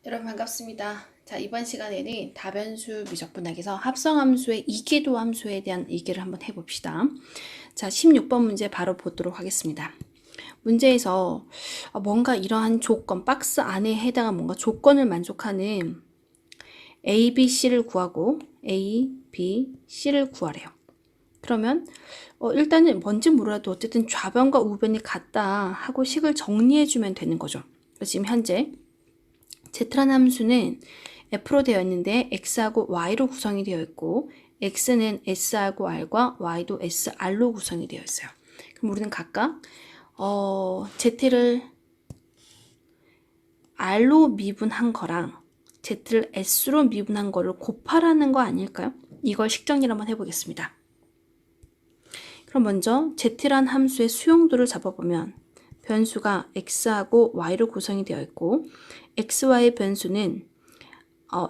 여러분 반갑습니다. 자, 이번 시간에는 다변수 미적분학에서 합성함수의 이계도 함수에 대한 얘기를 한번 해봅시다. 자, 16번 문제 바로 보도록 하겠습니다. 문제에서 뭔가 이러한 조건, 박스 안에 해당한 뭔가 조건을 만족하는 A, B, C를 구하고 A, B, C를 구하래요. 그러면 일단은 뭔지 몰라도 어쨌든 좌변과 우변이 같다 하고 식을 정리해주면 되는 거죠. 그래서 지금 현재 Z라는 함수는 F로 되어 있는데 X하고 Y로 구성이 되어 있고 X는 S하고 R과 Y도 SR로 구성이 되어 있어요. 그럼 우리는 각각 Z를 R로 미분한 거랑 Z를 S로 미분한 거를 곱하라는 거 아닐까요? 이걸 식정리를 한번 해보겠습니다. 그럼 먼저 Z란 함수의 수용도를 잡아보면 변수가 X하고 Y로 구성이 되어 있고 XY의 변수는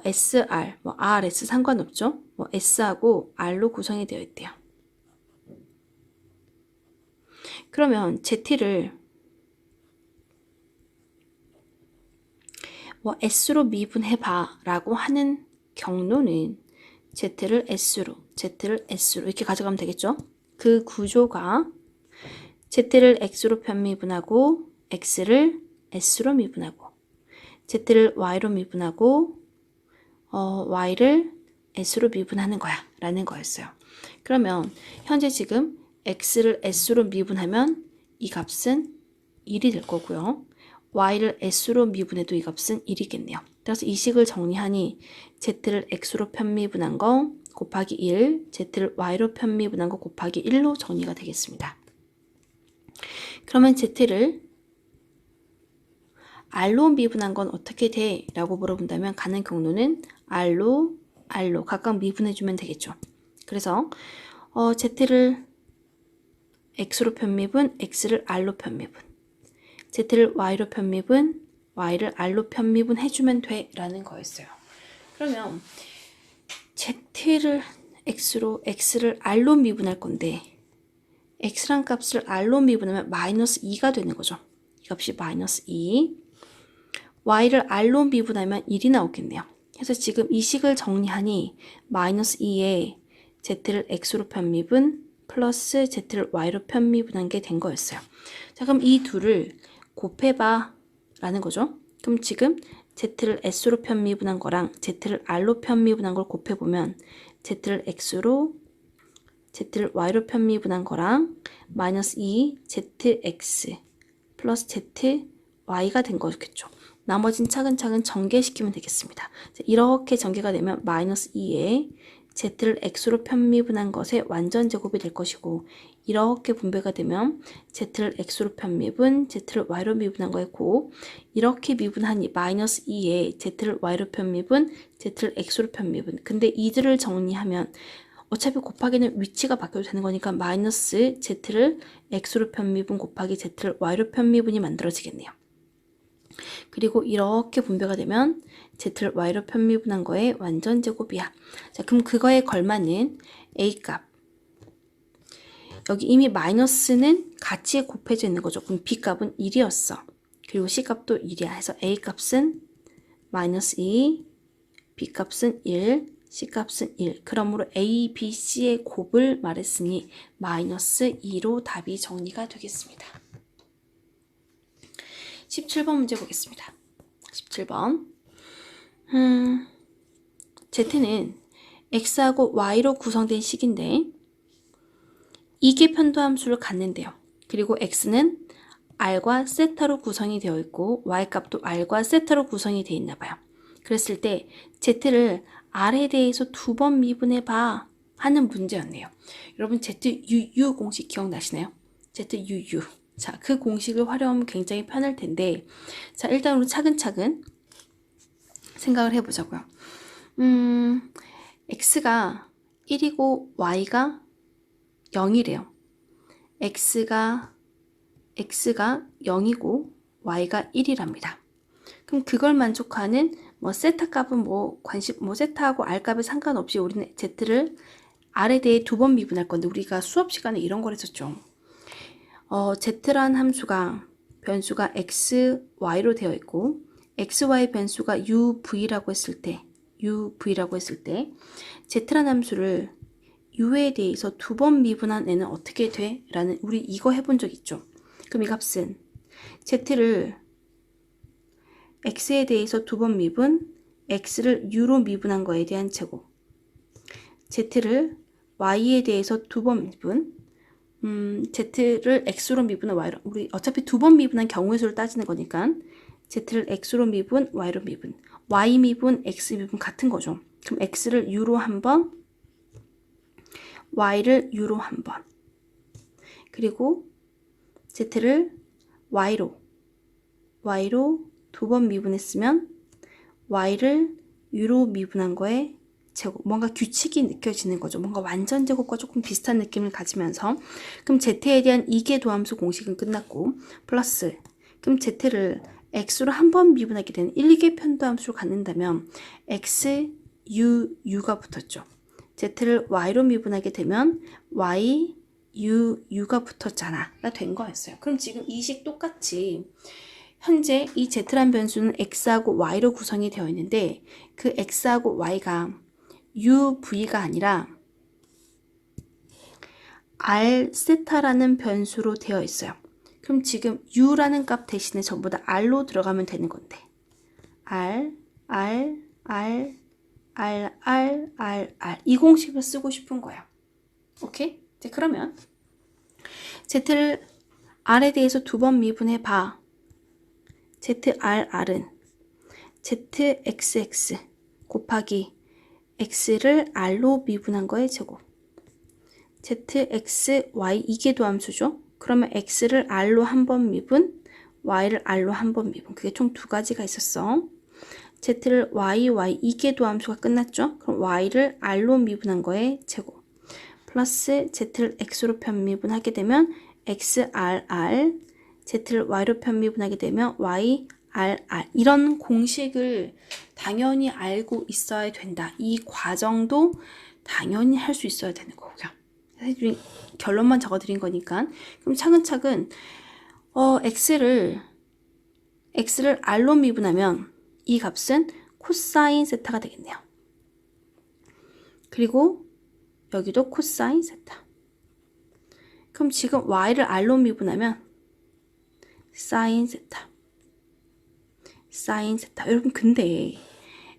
SR, RS 상관없죠? S하고 R로 구성이 되어 있대요. 그러면 Z를 S로 미분해봐 라고 하는 경로는 Z를 S로 이렇게 가져가면 되겠죠? 그 구조가 Z를 X로 편미분하고 X를 S로 미분하고 Z를 Y로 미분하고 Y를 S로 미분하는 거야 라는 거였어요. 그러면 현재 지금 X를 S로 미분하면 이 값은 1이 될 거고요. Y를 S로 미분해도 이 값은 1이겠네요. 따라서 이 식을 정리하니 Z를 X로 편미분한 거 곱하기 1, Z를 Y로 편미분한 거 곱하기 1로 정리가 되겠습니다. 그러면 Z를 R로 미분한 건 어떻게 돼? 라고 물어본다면 가는 경로는 R로 각각 미분해주면 되겠죠. 그래서 Z를 X로 편미분, X를 R로 편미분, Z를 Y로 편미분, Y를 R로 편미분 해주면 돼 라는 거였어요. 그러면 Z를 X로, X를 R로 미분할 건데 X란 값을 R로 미분하면 마이너스 2가 되는 거죠. 이 값이 마이너스 2. Y를 R로 미분하면 1이 나오겠네요. 그래서 지금 이 식을 정리하니 마이너스 2에 Z를 X로 편미분 플러스 Z를 Y로 편미분한 게 된 거였어요. 자, 그럼 이 둘을 곱해봐 라는 거죠. 그럼 지금 Z를 S로 편미분한 거랑 Z를 R로 편미분한 걸 곱해보면 Z를 X로 Z를 Y로 편미분한 거랑 마이너스 2 ZX 플러스 ZY가 된 거겠죠. 나머지는 차근차근 전개시키면 되겠습니다. 이렇게 전개가 되면 마이너스 2에 Z를 X로 편미분한 것의 완전 제곱이 될 것이고 이렇게 분배가 되면 Z를 X로 편미분, Z를 Y로 미분한 거의 곱 이렇게 미분하니 마이너스 2에 Z를 Y로 편미분, Z를 X로 편미분 근데 이들을 정리하면 어차피 곱하기는 위치가 바뀌어도 되는 거니까 마이너스 Z를 X로 편미분 곱하기 Z를 Y로 편미분이 만들어지겠네요. 그리고 이렇게 분배가 되면 Z를 Y로 편미분한 거의 완전 제곱이야. 자, 그럼 그거에 걸맞는 A값. 여기 이미 마이너스는 같이 곱해져 있는 거죠. 그럼 B값은 1이었어. 그리고 C값도 1이야. 해서 A값은 마이너스 2, B값은 1, C값은 1. 그러므로 A, B, C의 곱을 말했으니 마이너스 2로 답이 정리가 되겠습니다. 17번 문제 보겠습니다. 17번. Z는 X하고 Y로 구성된 식인데 이계 편도함수를 갖는데요. 그리고 X는 R과 세타로 구성이 되어 있고 Y값도 R과 세타로 구성이 되어 있나 봐요. 그랬을 때 Z를 R에 대해서 2번 미분해봐 하는 문제였네요. 여러분 ZUU 공식 기억나시나요? ZUU. 자, 그 공식을 활용하면 굉장히 편할 텐데 자, 일단 우리 차근차근 생각을 해보자고요. X가 1이고 Y가 0이래요. X가 0이고 Y가 1이랍니다. 그럼 그걸 만족하는 세타 값은 세타하고 R 값에 상관없이 우리는 Z를 R에 대해 2번 미분할 건데 우리가 수업 시간에 이런 걸 했었죠. Z라는 함수가 변수가 X, Y로 되어 있고 xy 변수가 uv라고 했을 때 z라는 함수를 u에 대해서 2번 미분한 애는 어떻게 돼? 라는 우리 이거 해본 적 있죠. 그럼 이 값은 z를 x에 대해서 2번 미분, x를 u로 미분한 거에 대한 제곱, z를 y에 대해서 2번 미분, z를 x로 미분한 y로, 우리 어차피 2번 미분한 경우의 수를 따지는 거니까 z를 x로 미분, y로 미분, y 미분, x 미분 같은 거죠. 그럼 x를 u로 한 번, y를 u로 한 번, 그리고 z를 y로 2번 미분했으면 y를 u로 미분한 거에 제곱, 뭔가 규칙이 느껴지는 거죠. 뭔가 완전 제곱과 조금 비슷한 느낌을 가지면서, 그럼 z에 대한 이계도함수 공식은 끝났고, 플러스, 그럼 z를 x로 한 번 미분하게 되는 1, 2개 편도함수로 갖는다면 x, u가 붙었죠. z를 y로 미분하게 되면 y, u가 붙었잖아 가 된 거였어요. 그럼 지금 이 식 똑같이 현재 이 z란 변수는 x하고 y로 구성이 되어 있는데 그 x하고 y가 uv가 아니라 r 세타라는 변수로 되어 있어요. 그럼 지금 u라는 값 대신에 전부 다 r로 들어가면 되는 건데 r 이 공식을 쓰고 싶은 거예요. 오케이? 이제 그러면 z를 r에 대해서 2번 미분해 봐. zr은 zxx 곱하기 x를 r로 미분한 거의 제곱, zxy 이계도함수죠. 그러면 x를 r로 한 번 미분, y를 r로 한 번 미분. 그게 총 2가지가 있었어. z를 y 이계도함수가 끝났죠. 그럼 y를 r로 미분한 거의 제곱, 플러스 z를 x로 편미분하게 되면 xrr, z를 y로 편미분하게 되면 yrr. 이런 공식을 당연히 알고 있어야 된다. 이 과정도 당연히 할 수 있어야 되는 거고요. 결론만 적어드린 거니까. 그럼 차근차근 x를 r로 미분하면 이 값은 코사인 세타가 되겠네요. 그리고 여기도 코사인 세타. 그럼 지금 y를 r로 미분하면 사인 세타. 여러분 근데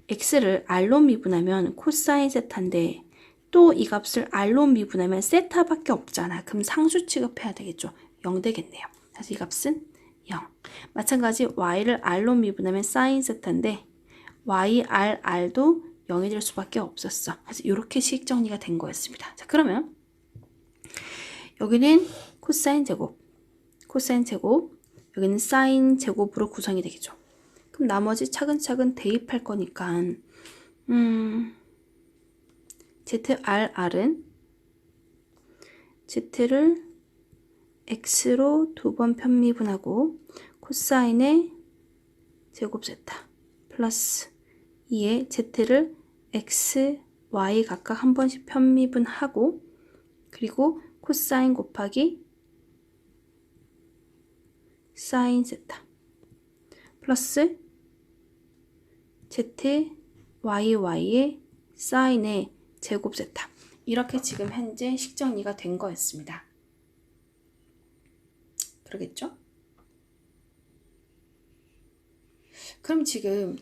x를 r로 미분하면 코사인 세타인데 또 이 값을 r로 미분하면 세타밖에 없잖아. 그럼 상수 취급해야 되겠죠. 0 되겠네요. 그래서 이 값은 0. 마찬가지 y를 r로 미분하면 사인 세타인데 r도 0이 될 수밖에 없었어. 그래서 이렇게 식 정리가 된 거였습니다. 자, 그러면 여기는 코사인 제곱, 여기는 사인 제곱으로 구성이 되겠죠. 그럼 나머지 차근차근 대입할 거니까 zrr은 z를 x로 2번 편미분하고 코사인의 제곱 세타 플러스 2에 z를 x, y 각각 한 번씩 편미분하고 그리고 코사인 곱하기 사인 세타 플러스 z, y의 사인의 제곱 세타. 이렇게 지금 현재 식정리가 된 거였습니다. 그러겠죠? 그럼 지금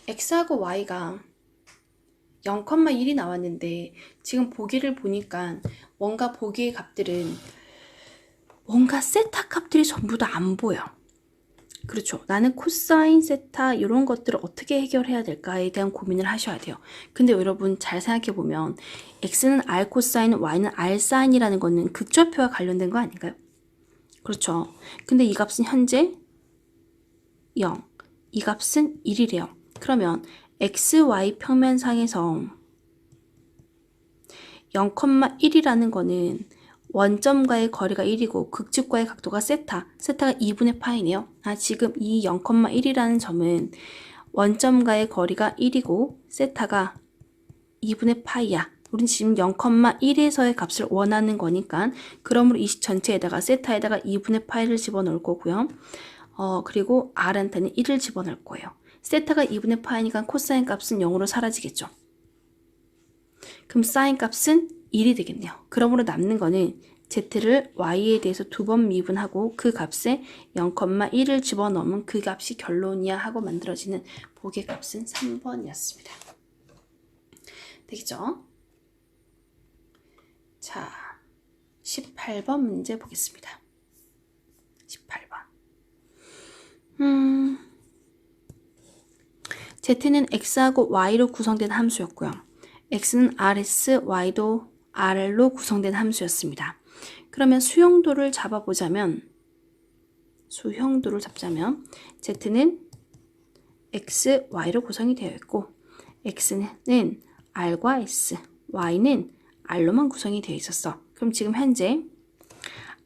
x하고 y가 0,1이 나왔는데 지금 보기를 보니까 뭔가 보기의 값들은 뭔가 세타 값들이 전부 다 안 보여. 그렇죠. 나는 코사인 세타 이런 것들을 어떻게 해결해야 될까에 대한 고민을 하셔야 돼요. 근데 여러분 잘 생각해보면 x는 r 코사인, y는 r 사인이라는 거는 극좌표와 관련된 거 아닌가요? 그렇죠. 근데 이 값은 현재 0, 이 값은 1이래요. 그러면 xy 평면상에서 0,1이라는 거는 원점과의 거리가 1이고 극측과의 각도가 세타가 2분의 파이네요. 지금 이 0,1이라는 점은 원점과의 거리가 1이고 세타가 2분의 파이야. 우린 지금 0,1에서의 값을 원하는 거니까 그러므로 이 식 전체에다가 세타에다가 2분의 파이를 집어넣을 거고요. 그리고 r한테는 1을 집어넣을 거예요. 세타가 2분의 파이니까 코사인 값은 0으로 사라지겠죠. 그럼 사인 값은 1이 되겠네요. 그러므로 남는 거는 z를 y에 대해서 2번 미분하고 그 값에 0,1을 집어넣으면 그 값이 결론이야 하고 만들어지는 복의 값은 3번이었습니다. 되겠죠? 자, 18번 문제 보겠습니다. 18번. z는 x하고 y로 구성된 함수였고요. x는 rs, y도 r로 구성된 함수였습니다. 그러면 수용도를 잡자면 z는 x, y로 구성이 되어 있고 x는 r과 s, y는 r로만 구성이 되어 있었어. 그럼 지금 현재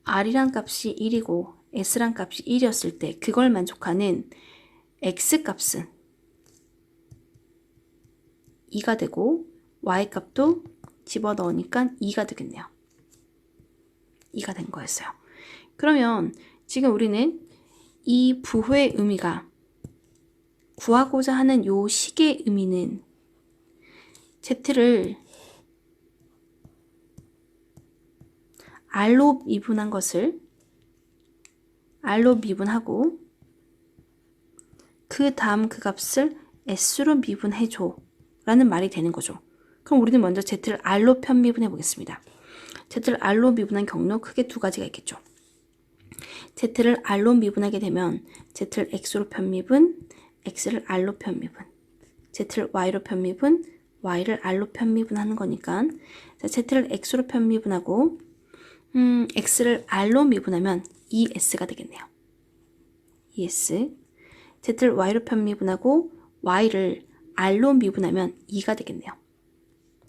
r이란 값이 1이고 s란 값이 1이었을 때 그걸 만족하는 x 값은 2가 되고 y 값도 집어넣으니까 2가 되겠네요. 2가 된 거였어요. 그러면 지금 우리는 이 부호의 의미가 구하고자 하는 요 식의 의미는 z를 r로 미분한 것을 r로 미분하고 그 다음 그 값을 s로 미분해줘 라는 말이 되는 거죠. 그럼 우리는 먼저 z를 r로 편미분해 보겠습니다. z를 r로 미분한 경로 크게 두 가지가 있겠죠. z를 r로 미분하게 되면 z를 x로 편미분, x를 r로 편미분, z를 y로 편미분, y를 r로 편미분하는 거니까 자, z를 x로 편미분하고 x를 r로 미분하면 2s가 되겠네요. 2s. z를 y로 편미분하고 y를 r로 미분하면 2가 되겠네요.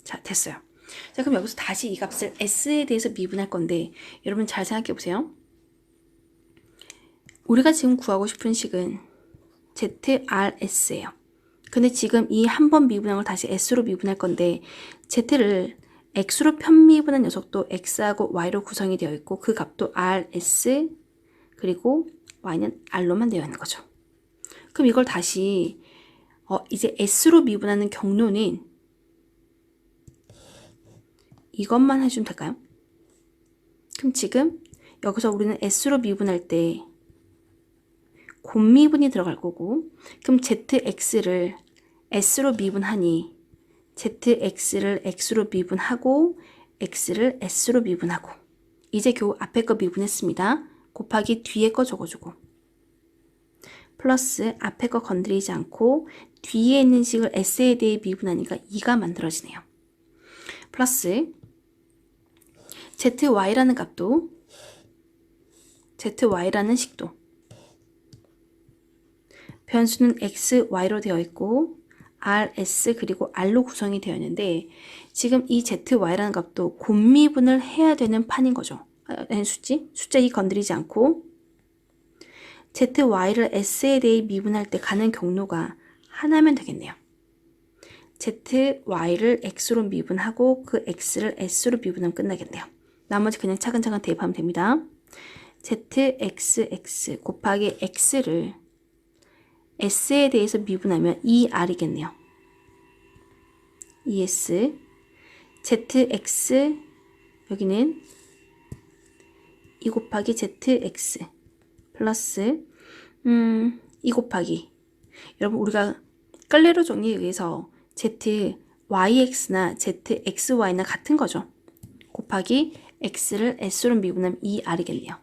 자, 됐어요. 자, 그럼 여기서 다시 이 값을 s에 대해서 미분할 건데 여러분 잘 생각해 보세요. 우리가 지금 구하고 싶은 식은 zrs예요. 근데 지금 이 한 번 미분한 걸 다시 s로 미분할 건데 z를 x로 편미분한 녀석도 x하고 y로 구성이 되어 있고 그 값도 rs 그리고 y는 r로만 되어 있는 거죠. 그럼 이걸 다시 이제 s로 미분하는 경로는 이것만 해주면 될까요? 그럼 지금 여기서 우리는 s로 미분할 때 곱미분이 들어갈 거고 그럼 zx를 s로 미분하니 zx를 x로 미분하고 x를 s로 미분하고 이제 겨우 앞에 거 미분했습니다. 곱하기 뒤에 거 적어주고 플러스 앞에 거 건드리지 않고 뒤에 있는 식을 s에 대해 미분하니까 2가 만들어지네요. 플러스 zy라는 값도 zy라는 식도 변수는 x, y로 되어 있고 rs 그리고 r로 구성이 되어 있는데 지금 이 zy라는 값도 곱미분을 해야 되는 판인 거죠. 숫자 2 건드리지 않고 zy를 s에 대해 미분할 때 가는 경로가 하나면 되겠네요. zy를 x로 미분하고 그 x를 s로 미분하면 끝나겠네요. 나머지 그냥 차근차근 대입하면 됩니다. zxx 곱하기 x를 s에 대해서 미분하면 2r이겠네요. 2s zx 여기는 2 곱하기 zx 플러스 2 곱하기 여러분 우리가 끌레로 정리에 의해서 zyx나 zxy나 같은 거죠. 곱하기 x를 s로 미분하면 2r이겠네요.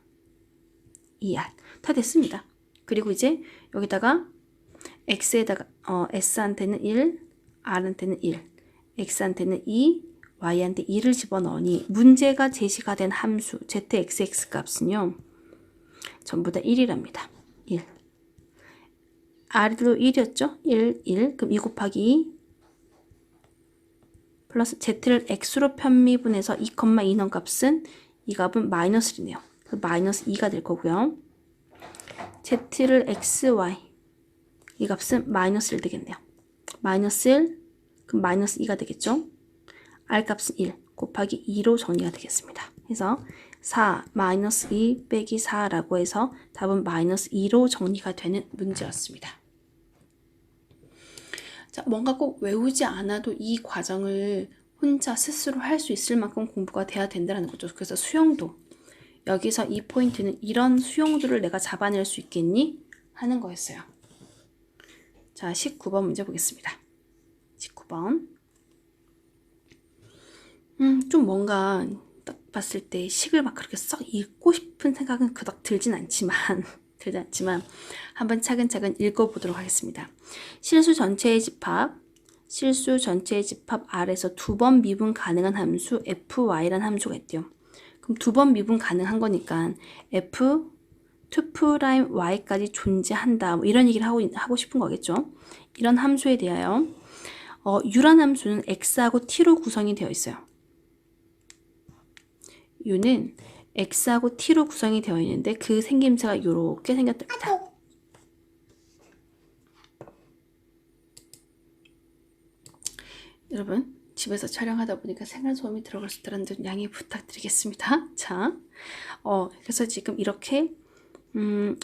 2r 다 됐습니다. 그리고 이제 여기다가 x에다가 s한테는 1, r한테는 1, x한테는 2, y한테 2를 집어넣으니 문제가 제시가 된 함수 zxx 값은요. 전부 다 1이랍니다. 1. r도 1이었죠? 1, 1. 그럼 2 곱하기 2 플러스 z를 x로 편미분해서 2,2 넣은 값은 이 값은 마이너스 1이네요. 그 마이너스 2가 될 거고요. z를 xy 이 값은 마이너스 1 되겠네요. 마이너스 1 그럼 마이너스 2가 되겠죠. r 값은 1 곱하기 2로 정리가 되겠습니다. 그래서 4 마이너스 2 빼기 4라고 해서 답은 마이너스 2로 정리가 되는 문제였습니다. 자, 뭔가 꼭 외우지 않아도 이 과정을 혼자 스스로 할 수 있을 만큼 공부가 돼야 된다는 거죠. 그래서 수용도. 여기서 이 포인트는 이런 수용도를 내가 잡아낼 수 있겠니? 하는 거였어요. 자, 19번 문제 보겠습니다. 19번. 좀 뭔가 딱 봤을 때 식을 막 그렇게 썩 읽고 싶은 생각은 그닥 들진 않지만 한번 차근차근 읽어보도록 하겠습니다. 실수 전체의 집합 R에서 두 번 미분 가능한 함수 fy란 함수가 있대요. 그럼 두 번 미분 가능한 거니까 f 2'y까지 존재한다. 뭐 이런 얘기를 하고 싶은 거겠죠. 이런 함수에 대하여 u란 함수는 x하고 t로 구성이 되어 있어요. u는 x하고 t로 구성이 되어 있는데 그 생김새가 이렇게 생겼답니다. 여러분 집에서 촬영하다 보니까 생활소음이 들어갈 수 있다는 점 양해 부탁드리겠습니다. 자, 그래서 지금 이렇게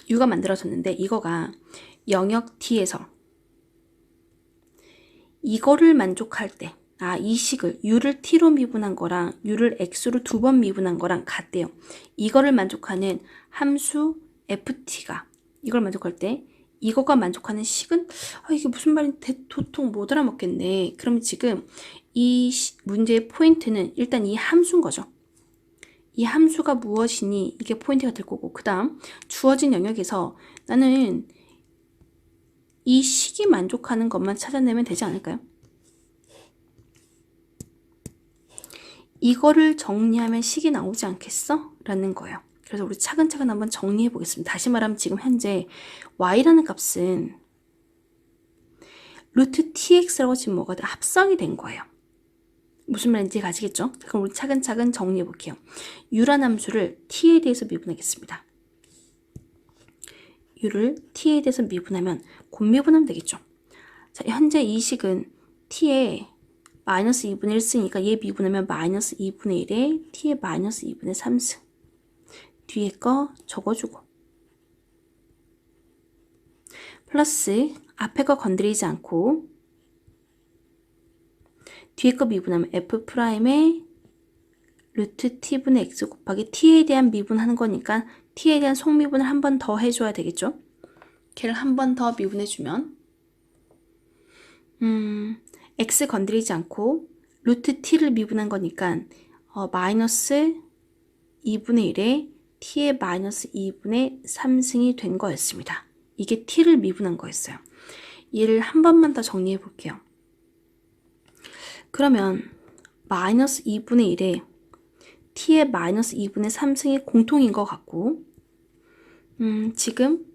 u가 만들어졌는데 이거가 영역 D에서 이거를 만족할 때 이 식을 u를 t로 미분한 거랑 u를 x로 두 번 미분한 거랑 같대요. 이거를 만족하는 함수 ft가 이걸 만족할 때 이거가 만족하는 식은 이게 무슨 말인지 도통 못 알아먹겠네. 그럼 지금 이 문제의 포인트는 일단 이 함수인 거죠. 이 함수가 무엇이니 이게 포인트가 될 거고 그 다음 주어진 영역에서 나는 이 식이 만족하는 것만 찾아내면 되지 않을까요? 이거를 정리하면 식이 나오지 않겠어? 라는 거예요. 그래서 우리 차근차근 한번 정리해 보겠습니다. 다시 말하면 지금 현재 y라는 값은 루트 tx라고 지금 뭐가 합성이 된 거예요. 무슨 말인지 아시겠죠? 그럼 우리 차근차근 정리해 볼게요. u라는 함수를 t에 대해서 미분하겠습니다. u를 t에 대해서 미분하면 곱미분하면 되겠죠. 자, 현재 이 식은 t에 마이너스 2분의 1 쓰니까 얘 미분하면 마이너스 2분의 1에 t에 마이너스 2분의 3승. 뒤에 거 적어주고 플러스 앞에 거 건드리지 않고 뒤에 거 미분하면 f'의 루트 t분의 x 곱하기 t에 대한 미분하는 거니까 t에 대한 속미분을 한 번 더 해줘야 되겠죠. 걔를 한 번 더 미분해주면 x 건드리지 않고 루트 t를 미분한 거니까 마이너스 2분의 1에 t의 마이너스 2분의 3승이 된 거였습니다. 이게 t를 미분한 거였어요. 얘를 한 번만 더 정리해 볼게요. 그러면 마이너스 2분의 1에 t의 마이너스 2분의 3승이 공통인 것 같고 지금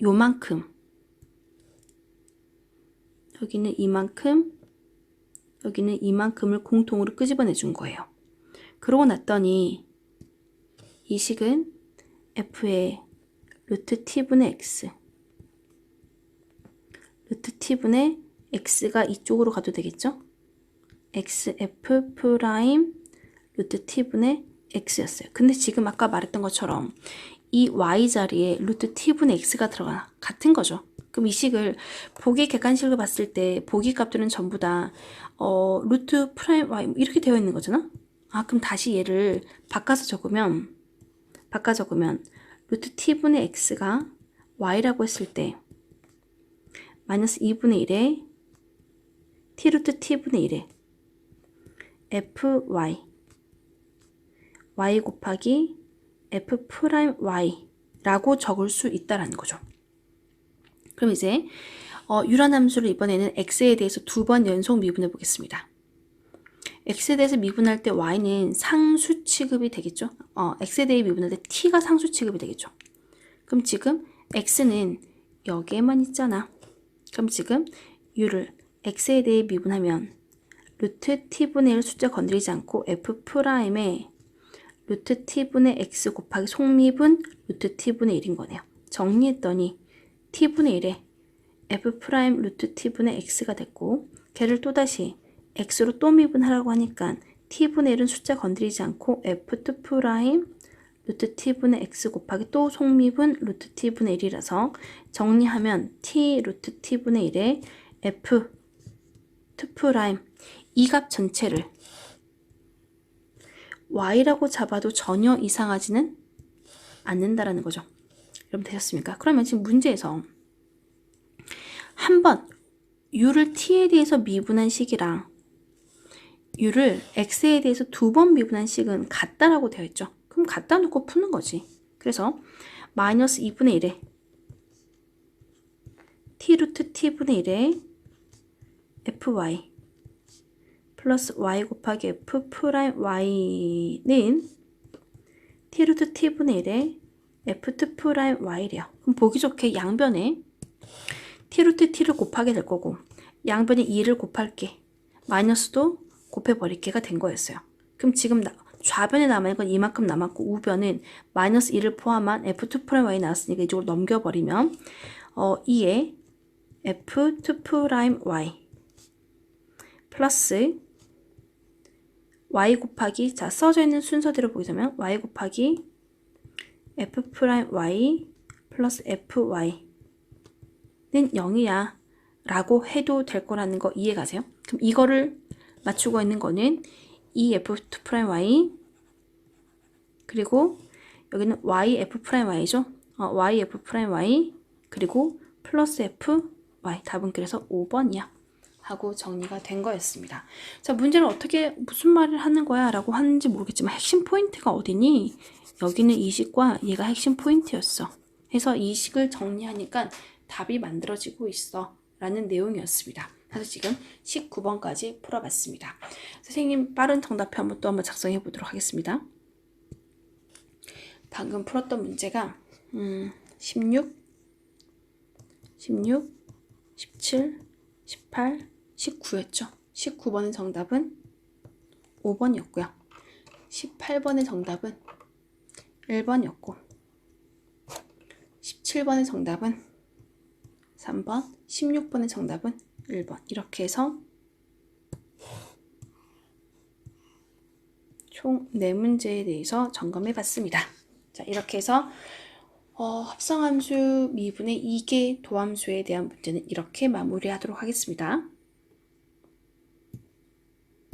요만큼 여기는 이만큼 여기는 이만큼을 공통으로 끄집어내 준 거예요. 그러고 났더니 이 식은 f의 루트 t분의 x 루트 t분의 x가 이쪽으로 가도 되겠죠? xf 프라임 루트 t분의 x였어요. 근데 지금 아까 말했던 것처럼 이 y 자리에 루트 t분의 x가 들어가 같은 거죠. 그럼 이 식을 보기 객관식으로 봤을 때 보기 값들은 전부 다 루트 프라임 y 이렇게 되어 있는 거잖아. 그럼 다시 얘를 바꿔 적으면 루트 t분의 x가 y라고 했을 때 마이너스 2분의 1에 t 루트 t분의 1에 fy y 곱하기 f 프라임 y 라고 적을 수 있다라는 거죠. 그럼 이제 유란 함수를 이번에는 x에 대해서 두 번 연속 미분해 보겠습니다. x에 대해서 미분할 때 y는 상수 취급이 되겠죠. x에 대해 미분할 때 t가 상수 취급이 되겠죠. 그럼 지금 x는 여기에만 있잖아. 그럼 지금 u를 x에 대해 미분하면 루트 t분의 1 숫자 건드리지 않고 f 프라임에 루트 t분의 x 곱하기 속미분 루트 t분의 1인 거네요. 정리했더니 t분의 1에 f 프라임 루트 t분의 x가 됐고 걔를 또다시 x로 또 미분하라고 하니까 t분의 1은 숫자 건드리지 않고 f2 프라임 루트 t분의 x 곱하기 또 속미분 루트 t분의 1이라서 정리하면 t 루트 t분의 1에 f F2' 이 값 전체를 y라고 잡아도 전혀 이상하지는 않는다라는 거죠. 여러분 되셨습니까? 그러면 지금 문제에서 한 번 u를 t에 대해서 미분한 식이랑 u를 x에 대해서 2번 미분한 식은 같다라고 되어 있죠. 그럼 갖다 놓고 푸는 거지. 그래서 마이너스 2분의 1에 t 루트 t분의 1에 fy 플러스 y 곱하기 f 프라임 y는 t 루트 t분의 1에 f2 프라임 y래요. 그럼 보기 좋게 양변에 t 루트 t를 곱하게 될 거고 양변에 2를 곱할게. 마이너스도 곱해버릴게가 된 거였어요. 그럼 지금 좌변에 남아있는 건 이만큼 남았고 우변은 마이너스 2를 포함한 f2 프라임 y 나왔으니까 이쪽으로 넘겨버리면 2에 f2 프라임 y 플러스 y 곱하기 자 써져 있는 순서대로 보이자면 y 곱하기 f 프라임 y 플러스 fy는 0이야 라고 해도 될 거라는 거 이해가세요? 그럼 이거를 맞추고 있는 거는 이 f2 프라임 y 그리고 여기는 y f 프라임 y죠? y f 프라임 y 그리고 플러스 f y 답은 그래서 5번이야 하고 정리가 된 거였습니다. 자, 문제를 어떻게 무슨 말을 하는 거야 라고 하는지 모르겠지만 핵심 포인트가 어디니? 여기는 이 식과 얘가 핵심 포인트였어. 해서 이 식을 정리하니까 답이 만들어지고 있어 라는 내용이었습니다. 그래서 지금 19번까지 풀어봤습니다. 선생님 빠른 정답표 한번 또 한번 작성해 보도록 하겠습니다. 방금 풀었던 문제가 16, 17, 18, 19였죠. 19번의 정답은 5번이었고요. 18번의 정답은 1번이었고 17번의 정답은 3번, 16번의 정답은 1번 이렇게 해서 총 4문제에 대해서 점검해 봤습니다. 자, 이렇게 해서 합성함수 미분의 2개 도함수에 대한 문제는 이렇게 마무리하도록 하겠습니다.